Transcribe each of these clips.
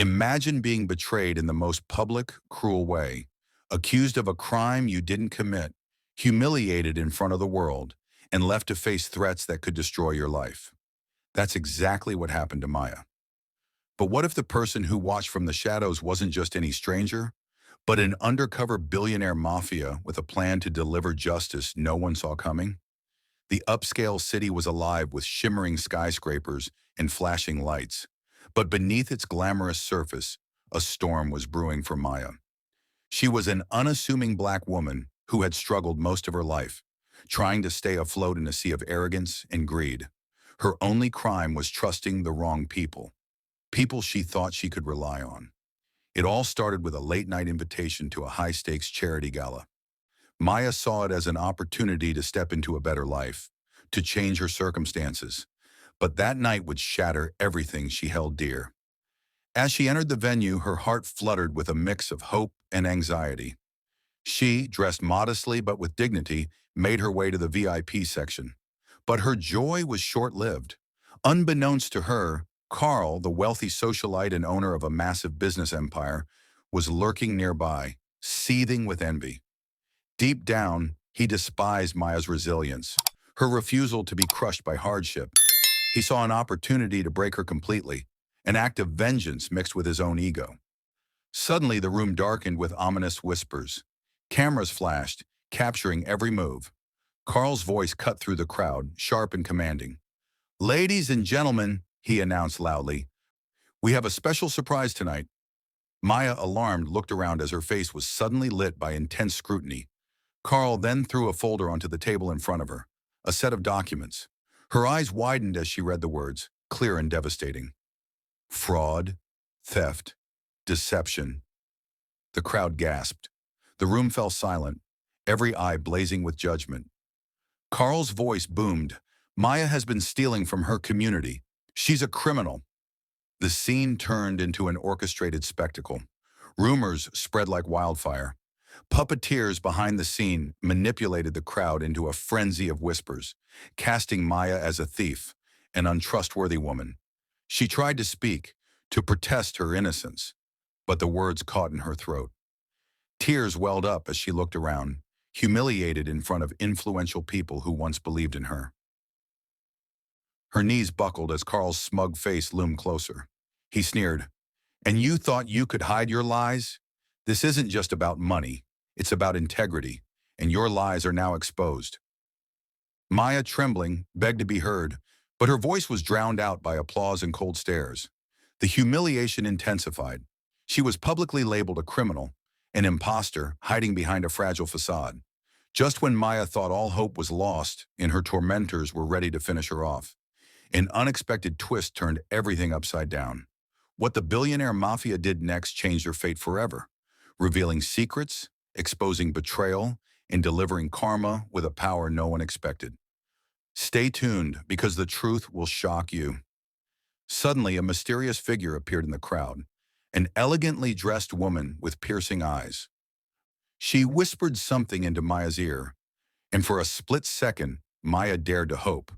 Imagine being betrayed in the most public, cruel way, accused of a crime you didn't commit, humiliated in front of the world, and left to face threats that could destroy your life. That's exactly what happened to Maya. But what if the person who watched from the shadows wasn't just any stranger, but an undercover billionaire mafia with a plan to deliver justice no one saw coming? The upscale city was alive with shimmering skyscrapers and flashing lights. But beneath its glamorous surface, a storm was brewing for Maya. She was an unassuming black woman who had struggled most of her life, trying to stay afloat in a sea of arrogance and greed. Her only crime was trusting the wrong people, people she thought she could rely on. It all started with a late-night invitation to a high-stakes charity gala. Maya saw it as an opportunity to step into a better life, to change her circumstances. But that night would shatter everything she held dear. As she entered the venue, her heart fluttered with a mix of hope and anxiety. She, dressed modestly but with dignity, made her way to the VIP section. But her joy was short-lived. Unbeknownst to her, Carl, the wealthy socialite and owner of a massive business empire, was lurking nearby, seething with envy. Deep down, he despised Maya's resilience, her refusal to be crushed by hardship. He saw an opportunity to break her completely, an act of vengeance mixed with his own ego. Suddenly, the room darkened with ominous whispers. Cameras flashed, capturing every move. Carl's voice cut through the crowd, sharp and commanding. "Ladies and gentlemen," he announced loudly, "we have a special surprise tonight." Maya, alarmed, looked around as her face was suddenly lit by intense scrutiny. Carl then threw a folder onto the table in front of her, a set of documents. Her eyes widened as she read the words, clear and devastating. Fraud, theft, deception. The crowd gasped. The room fell silent, every eye blazing with judgment. Carl's voice boomed. "Maya has been stealing from her community. She's a criminal." The scene turned into an orchestrated spectacle. Rumors spread like wildfire. Puppeteers behind the scene manipulated the crowd into a frenzy of whispers, casting Maya as a thief, an untrustworthy woman. She tried to speak, to protest her innocence, but the words caught in her throat. Tears welled up as she looked around, humiliated in front of influential people who once believed in her. Her knees buckled as Carl's smug face loomed closer. He sneered, "And you thought you could hide your lies? This isn't just about money. It's about integrity, and your lies are now exposed." Maya, trembling, begged to be heard, but her voice was drowned out by applause and cold stares. The humiliation intensified. She was publicly labeled a criminal, an imposter hiding behind a fragile facade. Just when Maya thought all hope was lost and her tormentors were ready to finish her off, an unexpected twist turned everything upside down. What the billionaire mafia did next changed her fate forever, revealing secrets, exposing betrayal, and delivering karma with a power no one expected. Stay tuned, because the truth will shock you. Suddenly, a mysterious figure appeared in the crowd, an elegantly dressed woman with piercing eyes. She whispered something into Maya's ear, and for a split second, Maya dared to hope.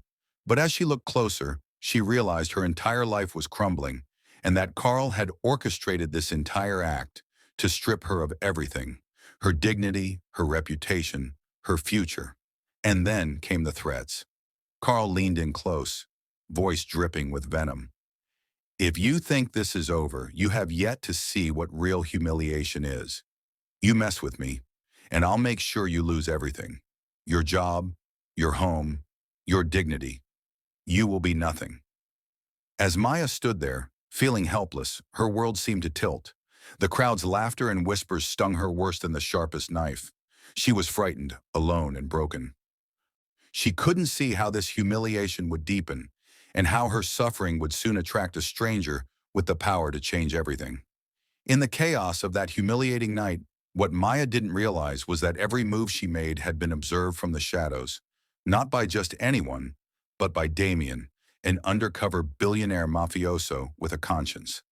But as she looked closer, she realized her entire life was crumbling, and that Carl had orchestrated this entire act to strip her of everything: her dignity, her reputation, her future. And then came the threats. Carl leaned in close, voice dripping with venom. "If you think this is over, you have yet to see what real humiliation is. You mess with me, and I'll make sure you lose everything. Your job, your home, your dignity. You will be nothing." As Maya stood there, feeling helpless, her world seemed to tilt. The crowd's laughter and whispers stung her worse than the sharpest knife. She was frightened, alone, and broken. She couldn't see how this humiliation would deepen, and how her suffering would soon attract a stranger with the power to change everything. In the chaos of that humiliating night, what Maya didn't realize was that every move she made had been observed from the shadows, not by just anyone, but by Damien, an undercover billionaire mafioso with a conscience.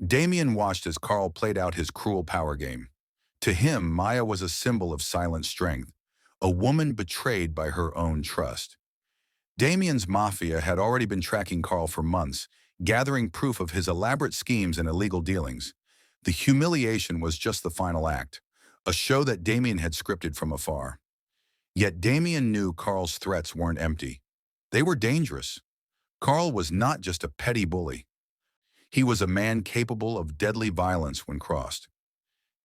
Damien watched as Carl played out his cruel power game. To him, Maya was a symbol of silent strength, a woman betrayed by her own trust. Damien's mafia had already been tracking Carl for months, gathering proof of his elaborate schemes and illegal dealings. The humiliation was just the final act, a show that Damien had scripted from afar. Yet Damien knew Carl's threats weren't empty. They were dangerous. Carl was not just a petty bully. He was a man capable of deadly violence when crossed.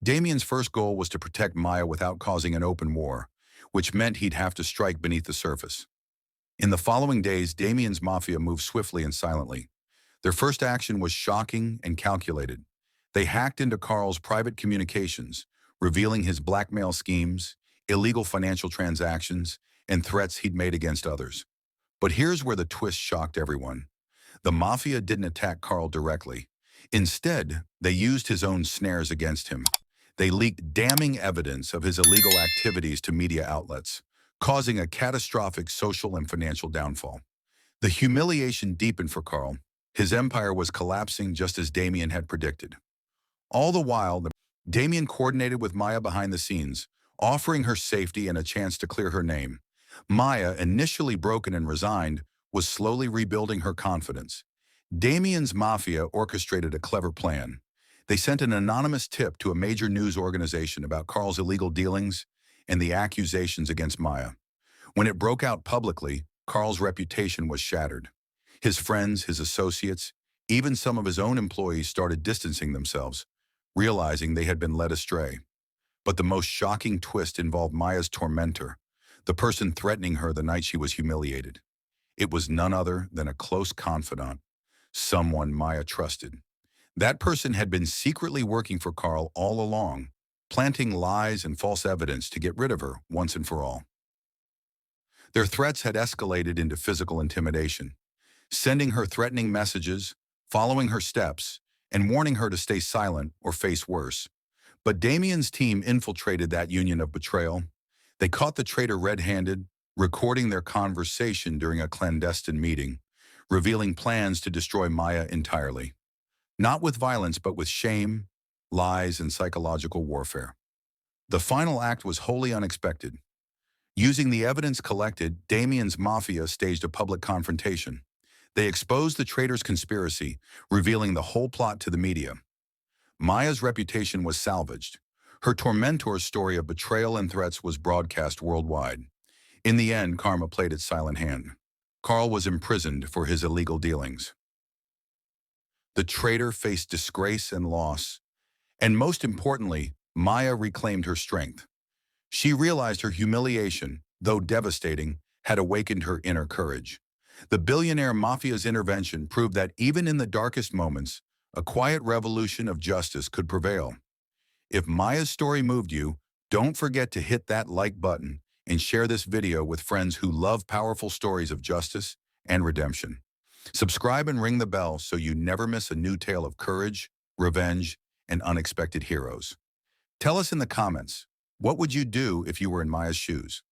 Damien's first goal was to protect Maya without causing an open war, which meant he'd have to strike beneath the surface. In the following days, Damien's Mafia moved swiftly and silently. Their first action was shocking and calculated. They hacked into Carl's private communications, revealing his blackmail schemes, illegal financial transactions, and threats he'd made against others. But here's where the twist shocked everyone. The Mafia didn't attack Carl directly. Instead, they used his own snares against him. They leaked damning evidence of his illegal activities to media outlets, causing a catastrophic social and financial downfall. The humiliation deepened for Carl. His empire was collapsing just as Damien had predicted. All the while, Damien coordinated with Maya behind the scenes, offering her safety and a chance to clear her name. Maya, initially broken and resigned, was slowly rebuilding her confidence. Damien's Mafia orchestrated a clever plan. They sent an anonymous tip to a major news organization about Carl's illegal dealings and the accusations against Maya. When it broke out publicly, Carl's reputation was shattered. His friends, his associates, even some of his own employees started distancing themselves, realizing they had been led astray. But the most shocking twist involved Maya's tormentor, the person threatening her the night she was humiliated. It was none other than a close confidant, someone Maya trusted. That person had been secretly working for Carl all along, planting lies and false evidence to get rid of her once and for all. Their threats had escalated into physical intimidation, sending her threatening messages, following her steps, and warning her to stay silent or face worse. But Damien's team infiltrated that union of betrayal. They caught the traitor red-handed, recording their conversation during a clandestine meeting, revealing plans to destroy Maya entirely. Not with violence, but with shame, lies, and psychological warfare. The final act was wholly unexpected. Using the evidence collected, Damien's Mafia staged a public confrontation. They exposed the traitor's conspiracy, revealing the whole plot to the media. Maya's reputation was salvaged. Her tormentor's story of betrayal and threats was broadcast worldwide. In the end, karma played its silent hand. Carl was imprisoned for his illegal dealings. The traitor faced disgrace and loss. And most importantly, Maya reclaimed her strength. She realized her humiliation, though devastating, had awakened her inner courage. The Billionaire Mafia's intervention proved that even in the darkest moments, a quiet revolution of justice could prevail. If Maya's story moved you, don't forget to hit that like button and share this video with friends who love powerful stories of justice and redemption. Subscribe and ring the bell so you never miss a new tale of courage, revenge, and unexpected heroes. Tell us in the comments, what would you do if you were in Maya's shoes?